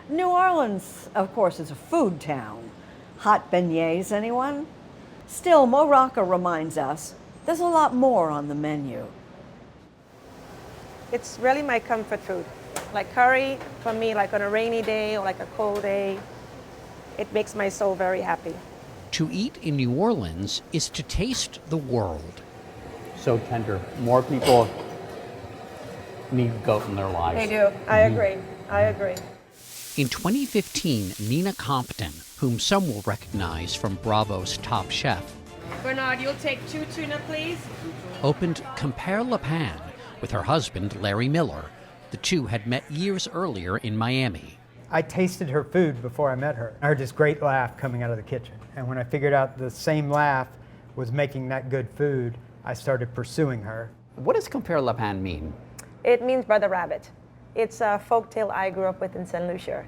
New Orleans, of course, is a food town. Hot beignets, anyone? Still, Mo Rocca reminds us there's a lot more on the menu. It's really my comfort food. Like curry, for me, like on a rainy day or like a cold day, it makes my soul very happy. To eat in New Orleans is to taste the world. So tender. More people need goat in their lives. They do. I agree. I agree. In 2015, Nina Compton, whom some will recognize from Bravo's Top Chef, Bernard, you'll take 2 tuna, please. opened Compere Lapin with her husband, Larry Miller. The two had met years earlier in Miami. I tasted her food before I met her. I heard this great laugh coming out of the kitchen. And when I figured out the same laugh was making that good food, I started pursuing her. What does Compere Lapin mean? It means Brother Rabbit. It's a folktale I grew up with in St. Lucia.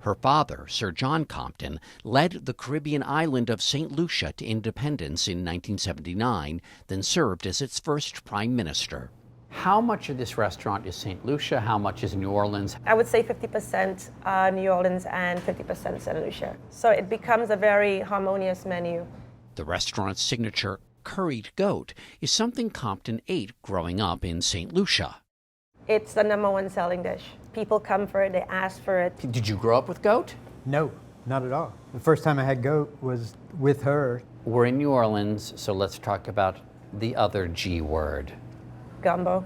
Her father, Sir John Compton, led the Caribbean island of St. Lucia to independence in 1979, then served as its first prime minister. How much of this restaurant is St. Lucia? How much is New Orleans? I would say 50% New Orleans and 50% St. Lucia. So it becomes a very harmonious menu. The restaurant's signature curried goat is something Compton ate growing up in St. Lucia. It's the #1 selling dish. People come for it, they ask for it. Did you grow up with goat? No, not at all. The first time I had goat was with her. We're in New Orleans, so let's talk about the other G word. Gumbo.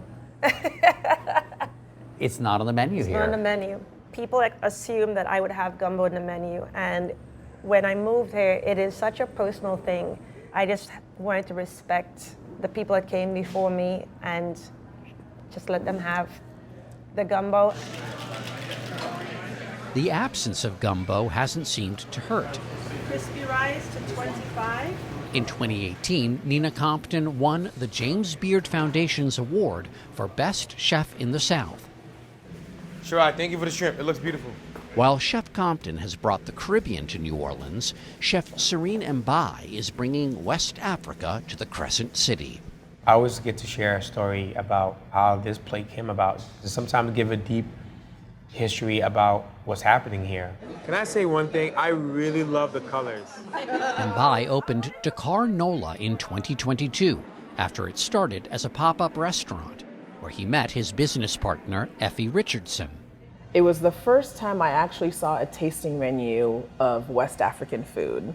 It's not on the menu here. It's not on the menu. People assume that I would have gumbo in the menu, and when I moved here, it is such a personal thing. I just wanted to respect the people that came before me and just let them have the gumbo. The absence of gumbo hasn't seemed to hurt. Crispy rice to 25. In 2018, Nina Compton won the James Beard Foundation's award for Best Chef in the South. Sure, thank you for the shrimp. It looks beautiful. While Chef Compton has brought the Caribbean to New Orleans, Chef Serigne Mbaye is bringing West Africa to the Crescent City. I always get to share a story about how this plate came about. Sometimes give a deep history about what's happening here. Can I say one thing? I really love the colors. Mbaye opened Dakar Nola in 2022 after it started as a pop-up restaurant where he met his business partner, Effie Richardson. It was the first time I actually saw a tasting menu of West African food,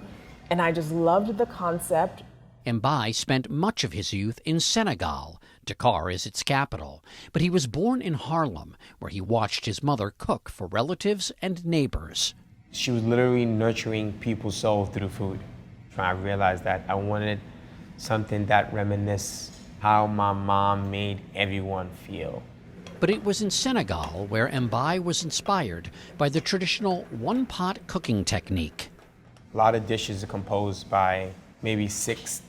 and I just loved the concept. Mbaye spent much of his youth in Senegal. Dakar is its capital, but he was born in Harlem, where he watched his mother cook for relatives and neighbors. She was literally nurturing people's soul through food. I realized that I wanted something that reminisced how my mom made everyone feel. But it was in Senegal where Mbaye was inspired by the traditional one-pot cooking technique. A lot of dishes are composed by maybe 6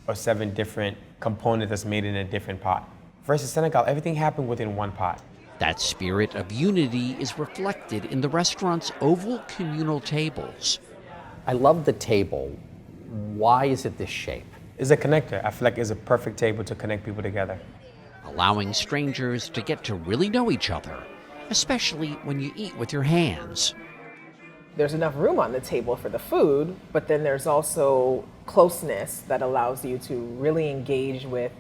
or 7 different components that's made in a different pot. Versus Senegal, everything happened within one pot. That spirit of unity is reflected in the restaurant's oval communal tables. I love the table. Why is it this shape? It's a connector. I feel like it's a perfect table to connect people together. Allowing strangers to get to really know each other, especially when you eat with your hands. There's enough room on the table for the food, but then there's also closeness that allows you to really engage with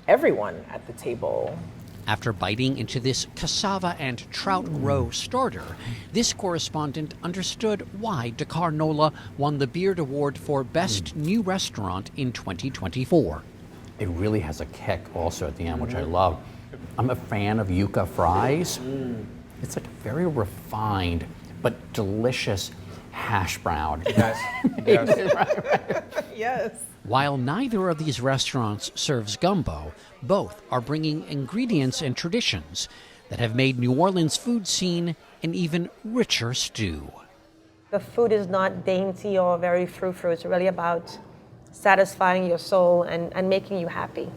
everyone at the table. After biting into this cassava and trout roe starter, this correspondent understood why Dakar Nola won the Beard Award for Best New Restaurant in 2024. It really has a kick also at the end, which I love. I'm a fan of yuca fries. It's like a very refined but delicious hash brown. Yes. Yes. Right. Yes. While neither of these restaurants serves gumbo, both are bringing ingredients and traditions that have made New Orleans' food scene an even richer stew. The food is not dainty or very frou-frou. It's really about satisfying your soul and making you happy.